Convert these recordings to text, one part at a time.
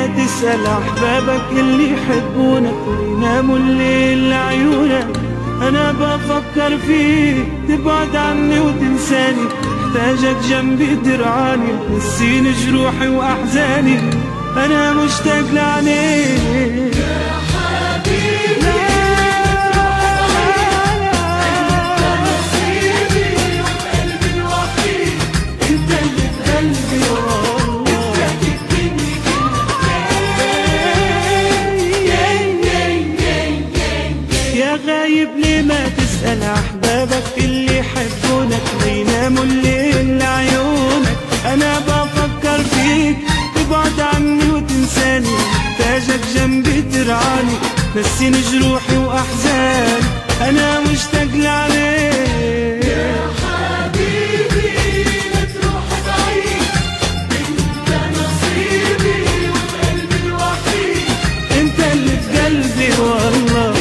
ما تسأل أحبابك اللي يحبونك ويناموا الليل لعيونك. أنا بفكر فيك تبعد عني وتنساني، محتاجك جنبي ترعاني، تنسيني جروحي وأحزاني. أنا مشتاق لعينيك يا حبيبي، انت نصيبي وقلبي الوحيد، انت اللي في قلبي والله. يا غايب ليه ما تسأل أحبابك اللي يحبونك ويناموا الليل لعيونك. أنا بفكر فيك تبعد عني وتنساني، محتاجك جنبي ترعاني، نسيني جروحي وأحزاني. أنا مشتاق لعليك يا حبيبي لا تروح بعيد، انت نصيبي وقلبي الوحيد، انت اللي في قلبي والله.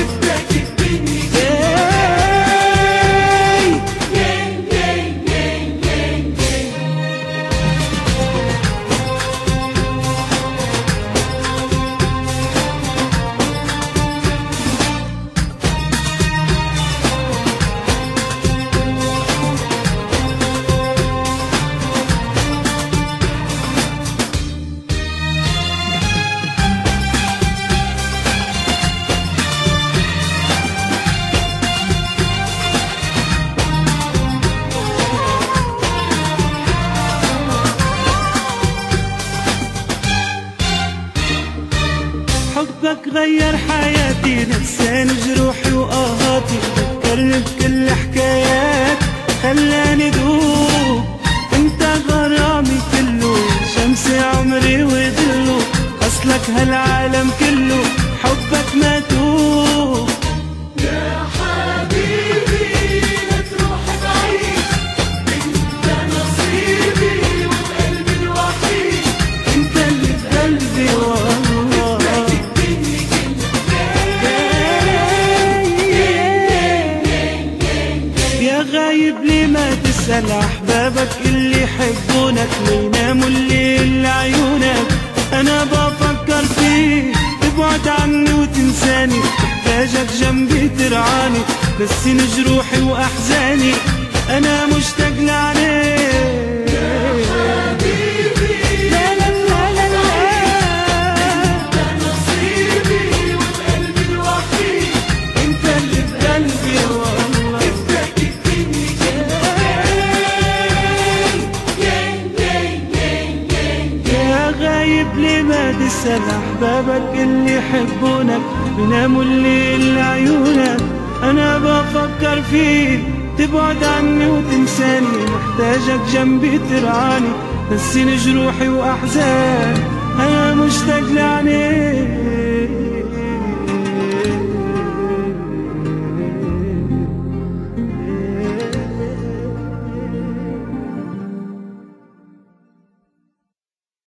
حبك غير حياتي، نساني جروحي وآهاتي، فكرني بكل حكايات خلاني دوب. انت غرامي كله، شمس عمري وظله، اصلك هالعالم كله حبك ماتوب. يا حبيبي لا تروح بعيد، انت نصيبي وقلبي الوحيد، انت اللي في قلبي والله. يا غايب ليه ما تسأل أحبابك اللي يحبونك ويناموا الليل لعيونك. أنا بفكر فيك تبعد عني وتنساني، محتاجك جنبي ترعاني، نسيني جروحي وأحزاني. أنا مشتاق لعينيك لا لا لا لا لا. انت نصيبي وقلبي الوحيد، انت اللي في قلبي والله. يا غايب ليه ما تسأل أحبابك اللي يحبونك بيناموا الليل لعيونك. أنا بفكر فيك تبعد عني وتنساني، محتاجك جنبي ترعاني، نسيني جروحي وأحزاني. أنا